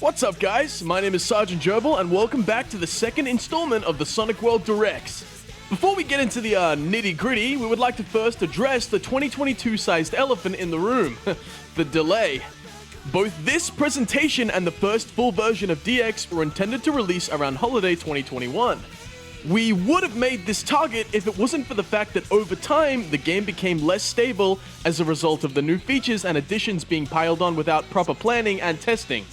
What's up guys, my name is Sergeant Gerbil and welcome back to the second installment of the Sonic World DireX. Before we get into the nitty gritty, we would like to first address the 2022 sized elephant in the room, the delay. Both this presentation and the first full version of DX were intended to release around holiday 2021. We would have made this target if it wasn't for the fact that over time, the game became less stable as a result of the new features and additions being piled on without proper planning and testing.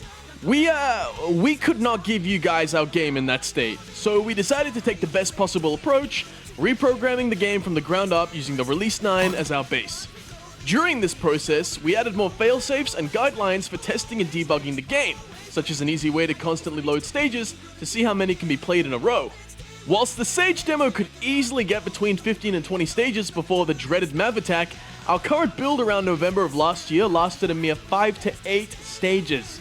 We could not give you guys our game in that state, so we decided to take the best possible approach, reprogramming the game from the ground up using the Release 9 as our base. During this process, we added more failsafes and guidelines for testing and debugging the game, such as an easy way to constantly load stages to see how many can be played in a row. Whilst the Sage demo could easily get between 15 and 20 stages before the dreaded Mav attack, our current build around November of last year lasted a mere 5 to 8 stages.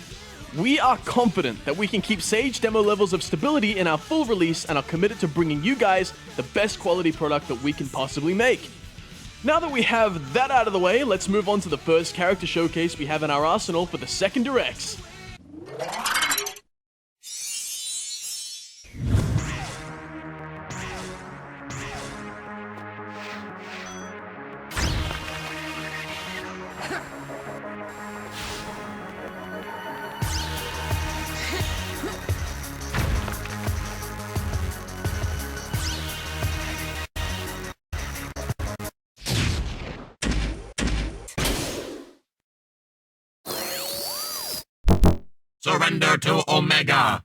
We are confident that we can keep Sage demo levels of stability in our full release and are committed to bringing you guys the best quality product that we can possibly make. Now that we have that out of the way, let's move on to the first character showcase we have in our arsenal for the second DireX. Surrender to Omega!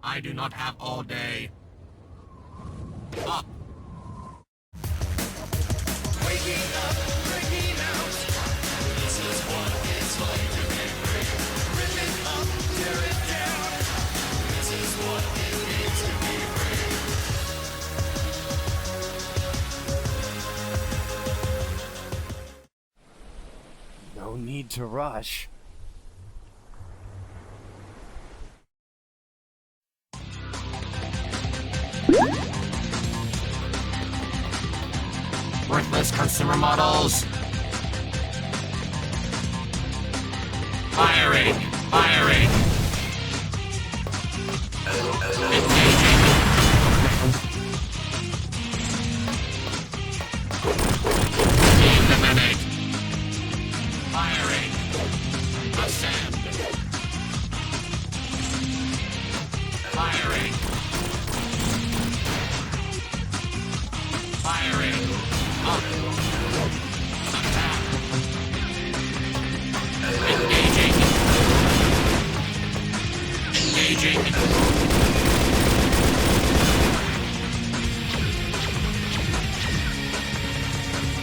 I do not have all day. Up! Waking up, breaking out. This is what it's like to be free. Rip it up, tear it down. This is what it means to be free. No need to rush. Worthless consumer models. Firing! Firing! Engaging! Eliminate! Firing! Ascend! Firing! Firing! Up! Attack! Engaging! Engaging!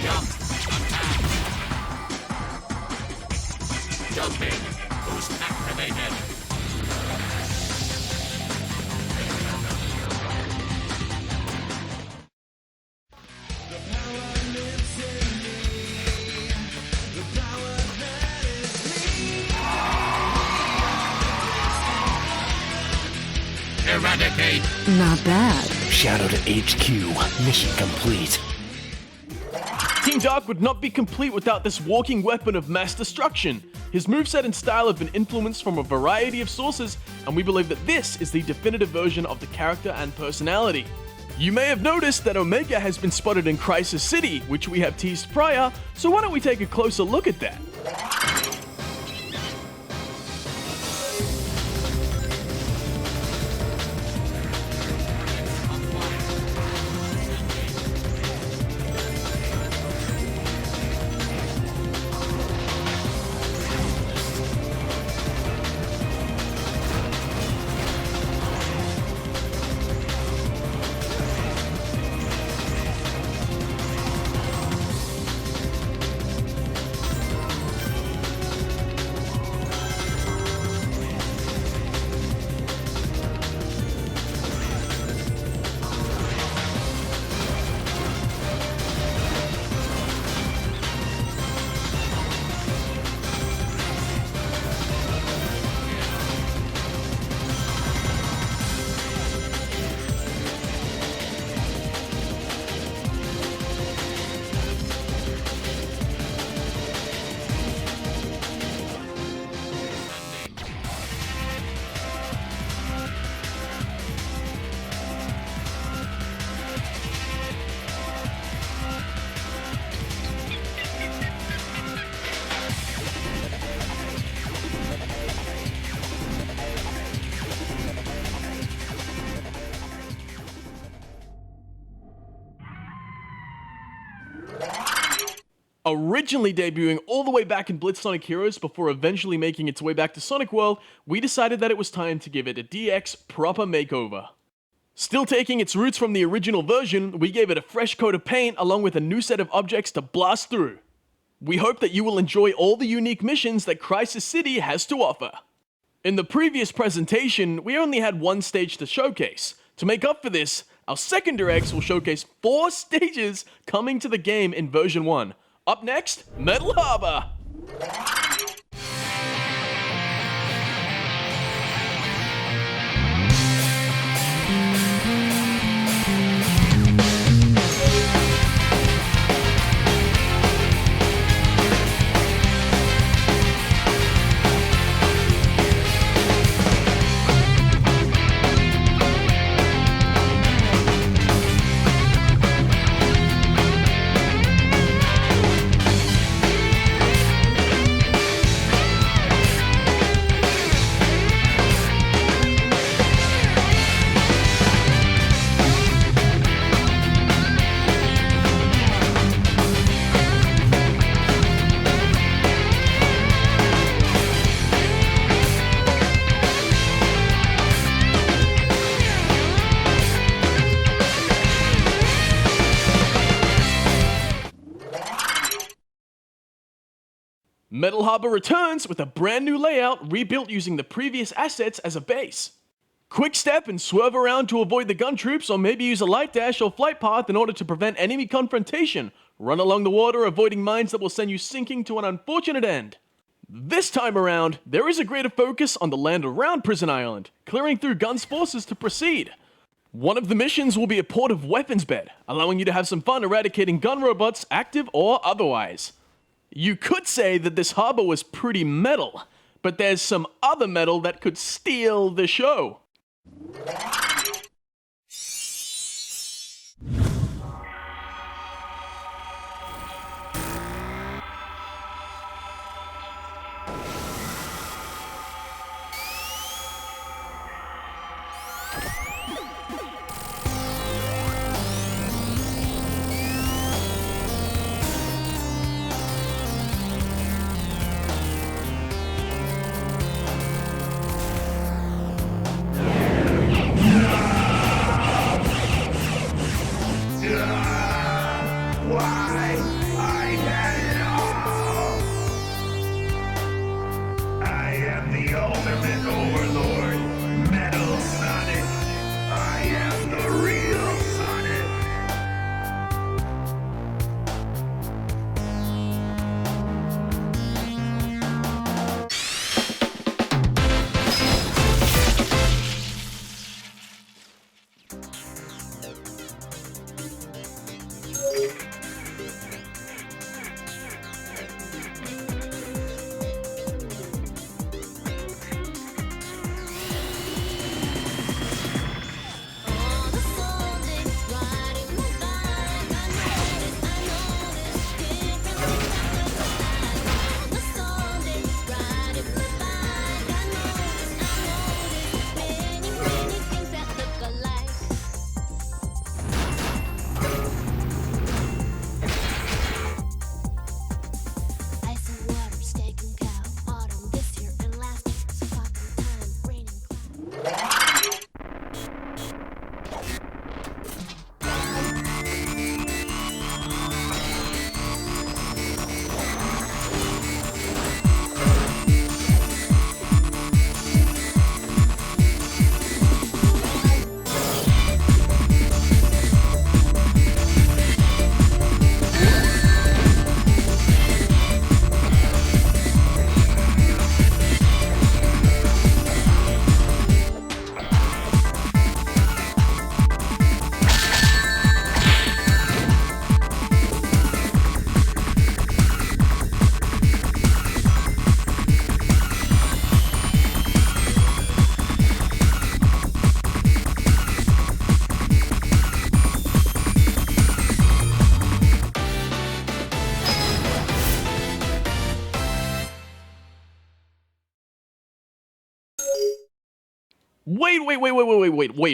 Jump! Attack! Jumping! Boost activated! Eradicate! Not bad. Shadow to HQ. Mission complete. Team Dark would not be complete without this walking weapon of mass destruction. His moveset and style have been influenced from a variety of sources, and we believe that this is the definitive version of the character and personality. You may have noticed that Omega has been spotted in Crisis City, which we have teased prior, so why don't we take a closer look at that? Originally debuting all the way back in Blitz Sonic Heroes before eventually making its way back to Sonic World, we decided that it was time to give it a DX proper makeover. Still taking its roots from the original version, we gave it a fresh coat of paint along with a new set of objects to blast through. We hope that you will enjoy all the unique missions that Crisis City has to offer. In the previous presentation, we only had one stage to showcase. To make up for this, our second DireX will showcase 4 stages coming to the game in version 1. Up next, Metal Harbor! Metal Harbor returns with a brand new layout rebuilt using the previous assets as a base. Quick step and swerve around to avoid the gun troops, or maybe use a light dash or flight path in order to prevent enemy confrontation. Run along the water, avoiding mines that will send you sinking to an unfortunate end. This time around, there is a greater focus on the land around Prison Island, clearing through Gun's forces to proceed. One of the missions will be a portive weapons bed, allowing you to have some fun eradicating gun robots, active or otherwise. You could say that this harbor was pretty metal, but there's some other metal that could steal the show.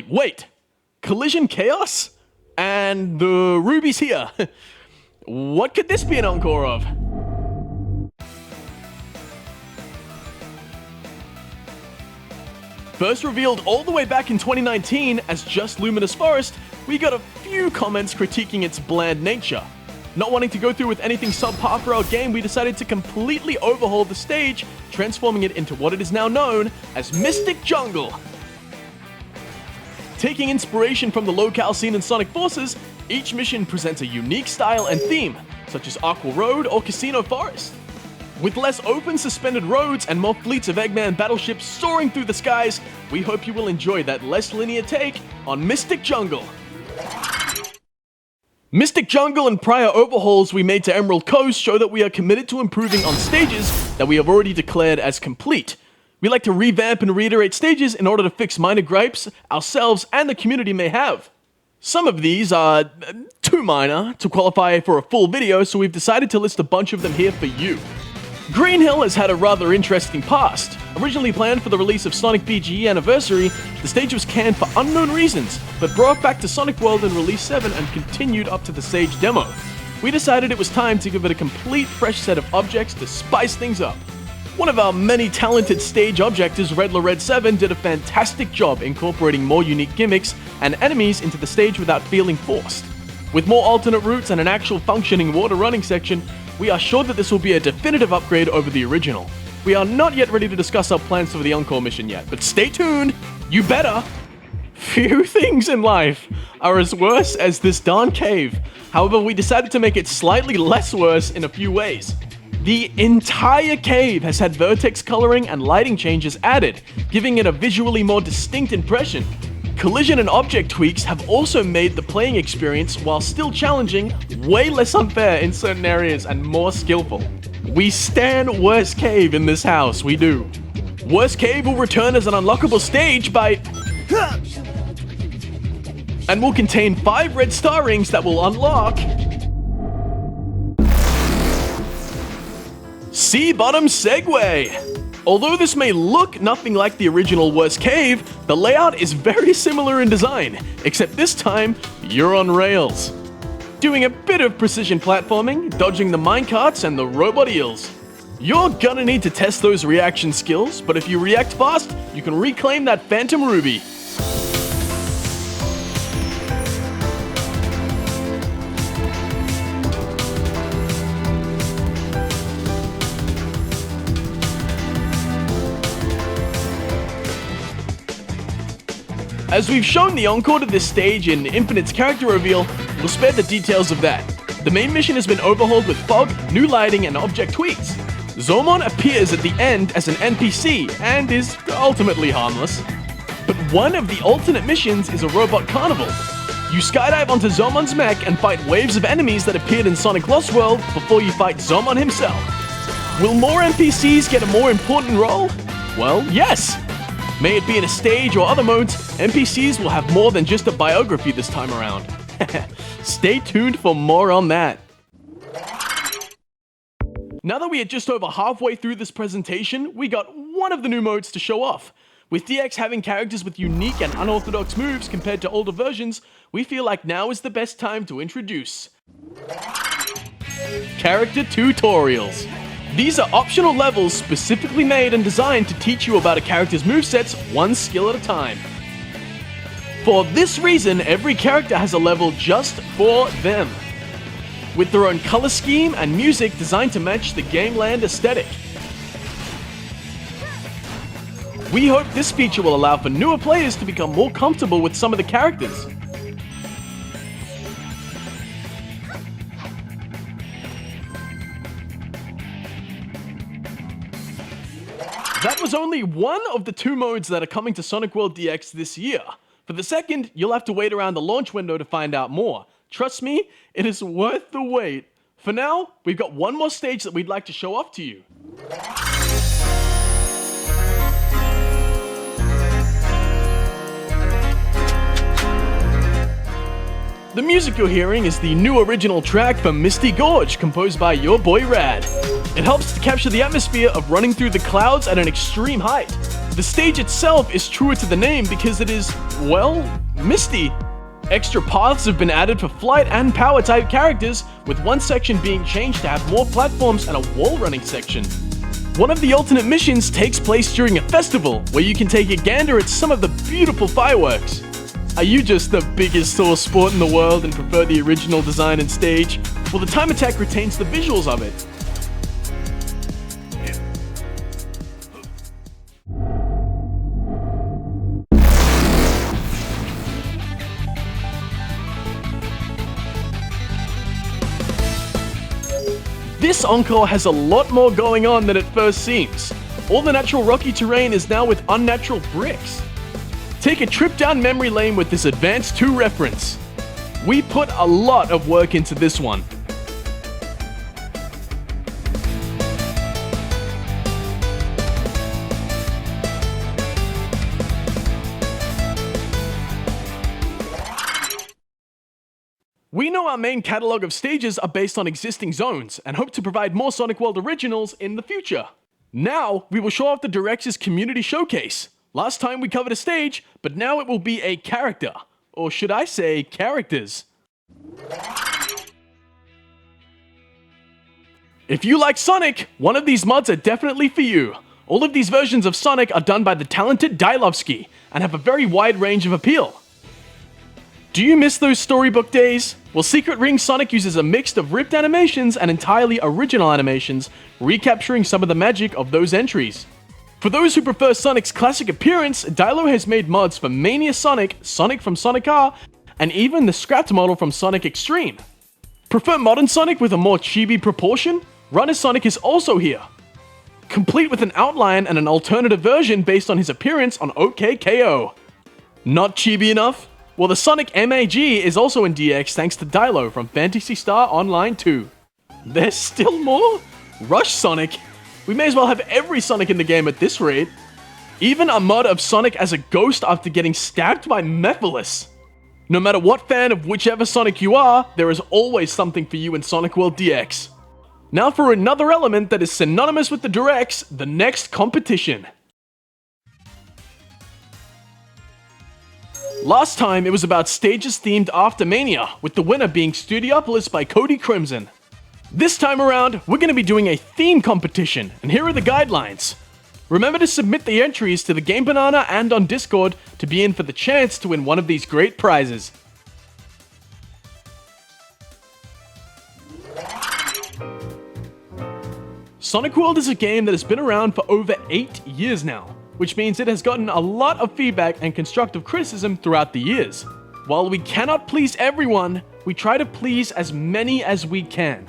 Wait. Collision Chaos? And the Ruby's here. what could this be an encore of? First revealed all the way back in 2019 as just Luminous Forest, we got a few comments critiquing its bland nature. Not wanting to go through with anything subpar for our game, we decided to completely overhaul the stage, transforming it into what it is now known as Mystic Jungle. Taking inspiration from the locale scene in Sonic Forces, each mission presents a unique style and theme, such as Aqua Road or Casino Forest. With less open suspended roads and more fleets of Eggman battleships soaring through the skies, we hope you will enjoy that less linear take on Mystic Jungle. Mystic Jungle and prior overhauls we made to Emerald Coast show that we are committed to improving on stages that we have already declared as complete. We like to revamp and reiterate stages in order to fix minor gripes ourselves and the community may have. Some of these are too minor to qualify for a full video, so we've decided to list a bunch of them here for you. Green Hill has had a rather interesting past. Originally planned for the release of Sonic BGE Anniversary, the stage was canned for unknown reasons, but brought back to Sonic World in Release 7 and continued up to the stage demo. We decided it was time to give it a complete fresh set of objects to spice things up. One of our many talented stage objectors, Redler Red 7, did a fantastic job incorporating more unique gimmicks and enemies into the stage without feeling forced. With more alternate routes and an actual functioning water running section, we are sure that this will be a definitive upgrade over the original. We are not yet ready to discuss our plans for the Encore mission yet, but stay tuned! You better! Few things in life are as worse as this darn cave. However, we decided to make it slightly less worse in a few ways. The entire cave has had vertex coloring and lighting changes added, giving it a visually more distinct impression. Collision and object tweaks have also made the playing experience, while still challenging, way less unfair in certain areas and more skillful. We stan Worst Cave in this house, we do. Worst Cave will return as an unlockable stage by... and will contain 5 red star rings that will unlock... Sea Bottom Segway! Although this may look nothing like the original Worst Cave, the layout is very similar in design, except this time, you're on rails. Doing a bit of precision platforming, dodging the minecarts and the robot eels. You're gonna need to test those reaction skills, but if you react fast, you can reclaim that Phantom Ruby. As we've shown the encore to this stage in Infinite's character reveal, we'll spare the details of that. The main mission has been overhauled with fog, new lighting, and object tweaks. Zomon appears at the end as an NPC and is ultimately harmless. But one of the alternate missions is a robot carnival. You skydive onto Zomon's mech and fight waves of enemies that appeared in Sonic Lost World before you fight Zomon himself. Will more NPCs get a more important role? Well, yes! May it be in a stage or other modes, NPCs will have more than just a biography this time around. Stay tuned for more on that. Now that we are just over halfway through this presentation, we got one of the new modes to show off. With DX having characters with unique and unorthodox moves compared to older versions, we feel like now is the best time to introduce Character Tutorials. These are optional levels specifically made and designed to teach you about a character's movesets one skill at a time. For this reason, every character has a level just for them, with their own color scheme and music designed to match the Gameland aesthetic. We hope this feature will allow for newer players to become more comfortable with some of the characters. That was only one of the 2 modes that are coming to Sonic World DX this year. For the second, you'll have to wait around the launch window to find out more. Trust me, it is worth the wait. For now, we've got one more stage that we'd like to show off to you. The music you're hearing is the new original track from Misty Gorge, composed by your boy Rad. It helps to capture the atmosphere of running through the clouds at an extreme height. The stage itself is truer to the name because it is, well, misty. Extra paths have been added for flight and power type characters, with one section being changed to have more platforms and a wall running section. One of the alternate missions takes place during a festival, where you can take a gander at some of the beautiful fireworks. Are you just the biggest source sport in the world and prefer the original design and stage? Well, the time attack retains the visuals of it. This Encore has a lot more going on than it first seems. All the natural rocky terrain is now with unnatural bricks. Take a trip down memory lane with this Advanced 2 reference. We put a lot of work into this one. We know our main catalog of stages are based on existing zones, and hope to provide more Sonic World originals in the future. Now, we will show off the DireX's community showcase. Last time we covered a stage, but now it will be a character. Or should I say, characters. If you like Sonic, one of these mods are definitely for you. All of these versions of Sonic are done by the talented Dilovsky, and have a very wide range of appeal. Do you miss those storybook days? Well, Secret Ring Sonic uses a mix of ripped animations and entirely original animations, recapturing some of the magic of those entries. For those who prefer Sonic's classic appearance, Dilo has made mods for Mania Sonic, Sonic from Sonic R, and even the scrapped model from Sonic Extreme. Prefer modern Sonic with a more chibi proportion? Runner Sonic is also here, complete with an outline and an alternative version based on his appearance on OKKO. Not chibi enough? Well, the Sonic MAG is also in DX thanks to Dilo from Phantasy Star Online 2. There's still more? Rush Sonic? We may as well have every Sonic in the game at this rate. Even a mod of Sonic as a ghost after getting stabbed by Mephiles. No matter what fan of whichever Sonic you are, there is always something for you in Sonic World DX. Now for another element that is synonymous with the DireX, the next competition. Last time, it was about stages themed after Mania, with the winner being Studiopolis by Cody Crimson. This time around, we're going to be doing a theme competition, and here are the guidelines. Remember to submit the entries to the Game Banana and on Discord to be in for the chance to win one of these great prizes. Sonic World is a game that has been around for over 8 years now, which means it has gotten a lot of feedback and constructive criticism throughout the years. While we cannot please everyone, we try to please as many as we can.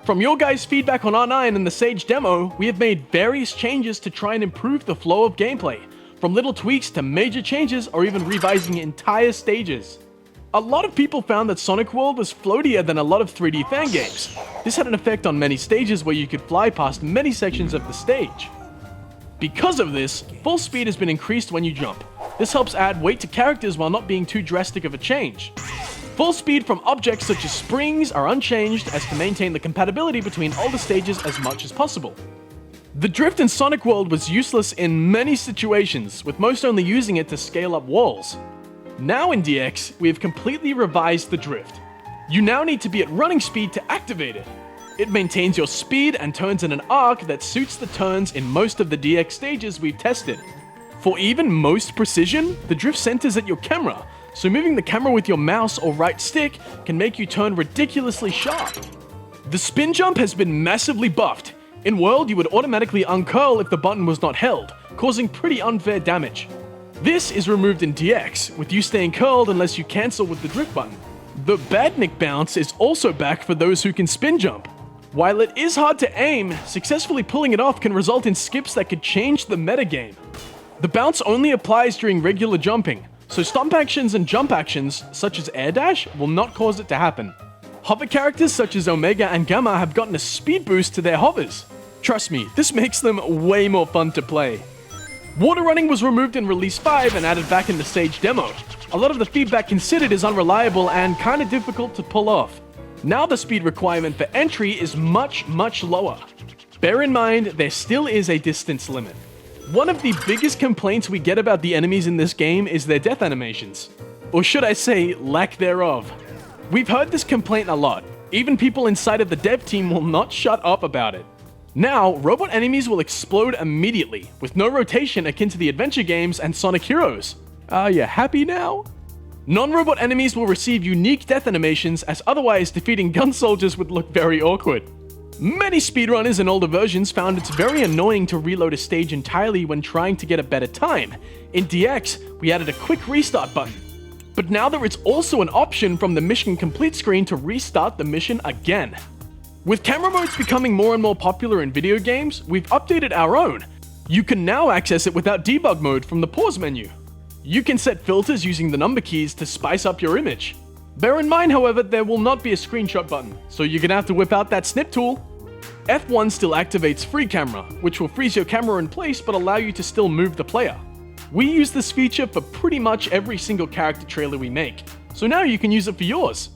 From your guys' feedback on R9 and the Sage demo, we have made various changes to try and improve the flow of gameplay, from little tweaks to major changes or even revising entire stages. A lot of people found that Sonic World was floatier than a lot of 3D fan games. This had an effect on many stages where you could fly past many sections of the stage. Because of this, full speed has been increased when you jump. This helps add weight to characters while not being too drastic of a change. Full speed from objects such as springs are unchanged as to maintain the compatibility between all the stages as much as possible. The drift in Sonic World was useless in many situations, with most only using it to scale up walls. Now in DX, we have completely revised the drift. You now need to be at running speed to activate it. It maintains your speed and turns in an arc that suits the turns in most of the DX stages we've tested. For even most precision, the drift centers at your camera, so moving the camera with your mouse or right stick can make you turn ridiculously sharp. The spin jump has been massively buffed. In World, you would automatically uncurl if the button was not held, causing pretty unfair damage. This is removed in DX, with you staying curled unless you cancel with the drift button. The Badnik bounce is also back for those who can spin jump. While it is hard to aim, successfully pulling it off can result in skips that could change the metagame. The bounce only applies during regular jumping, so stomp actions and jump actions, such as air dash, will not cause it to happen. Hover characters such as Omega and Gamma have gotten a speed boost to their hovers. Trust me, this makes them way more fun to play. Water running was removed in Release 5 and added back in the Sage demo. A lot of the feedback considered is unreliable and kinda difficult to pull off. Now the speed requirement for entry is much lower. Bear in mind, there still is a distance limit. One of the biggest complaints we get about the enemies in this game is their death animations. Or should I say, lack thereof. We've heard this complaint a lot. Even people inside of the dev team will not shut up about it. Now, robot enemies will explode immediately, with no rotation akin to the adventure games and Sonic Heroes. Are you happy now? Non-robot enemies will receive unique death animations, as otherwise defeating gun soldiers would look very awkward. Many speedrunners in older versions found it's very annoying to reload a stage entirely when trying to get a better time. In DX, we added a quick restart button. But now there is also an option from the mission complete screen to restart the mission again. With camera modes becoming more and more popular in video games, we've updated our own. You can now access it without debug mode from the pause menu. You can set filters using the number keys to spice up your image. Bear in mind, however, there will not be a screenshot button, so you're gonna have to whip out that snip tool. F1 still activates free camera, which will freeze your camera in place but allow you to still move the player. We use this feature for pretty much every single character trailer we make, so now you can use it for yours.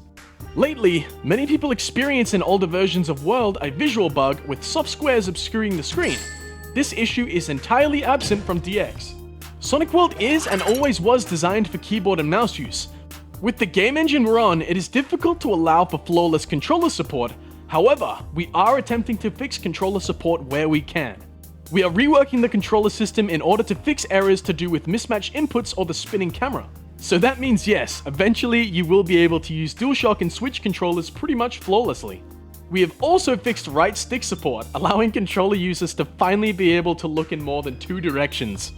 Lately, many people experience in older versions of World a visual bug with soft squares obscuring the screen. This issue is entirely absent from DX. Sonic World is and always was designed for keyboard and mouse use. With the game engine we're on, it is difficult to allow for flawless controller support. However, we are attempting to fix controller support where we can. We are reworking the controller system in order to fix errors to do with mismatched inputs or the spinning camera. So that means yes, eventually you will be able to use DualShock and Switch controllers pretty much flawlessly. We have also fixed right stick support, allowing controller users to finally be able to look in more than 2 directions.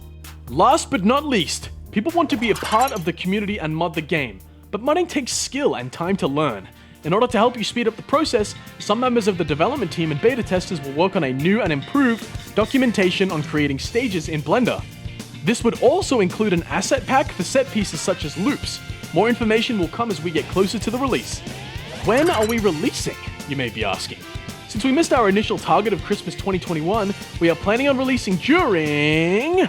Last but not least, people want to be a part of the community and mod the game, but modding takes skill and time to learn. In order to help you speed up the process, some members of the development team and beta testers will work on a new and improved documentation on creating stages in Blender. This would also include an asset pack for set pieces such as loops. More information will come as we get closer to the release. When are we releasing, you may be asking? Since we missed our initial target of Christmas 2021, we are planning on releasing during...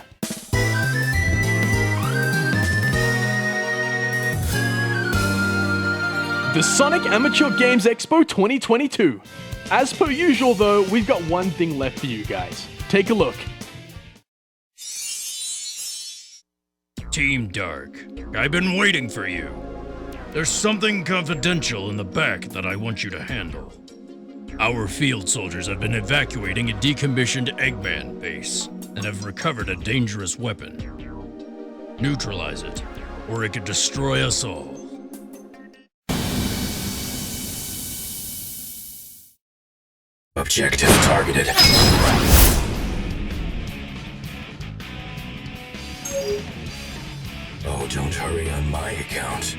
the Sonic Amateur Games Expo 2022. As per usual though, we've got one thing left for you guys. Take a look. Team Dark, I've been waiting for you. There's something confidential in the back that I want you to handle. Our field soldiers have been evacuating a decommissioned Eggman base and have recovered a dangerous weapon. Neutralize it, or it could destroy us all. Objective targeted. Oh, don't hurry on my account.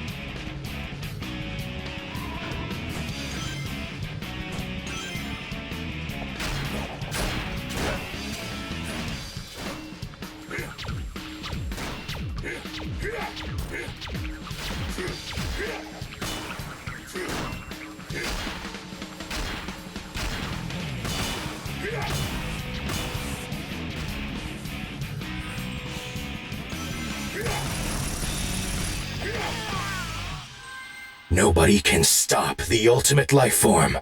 Nobody can stop the ultimate life form.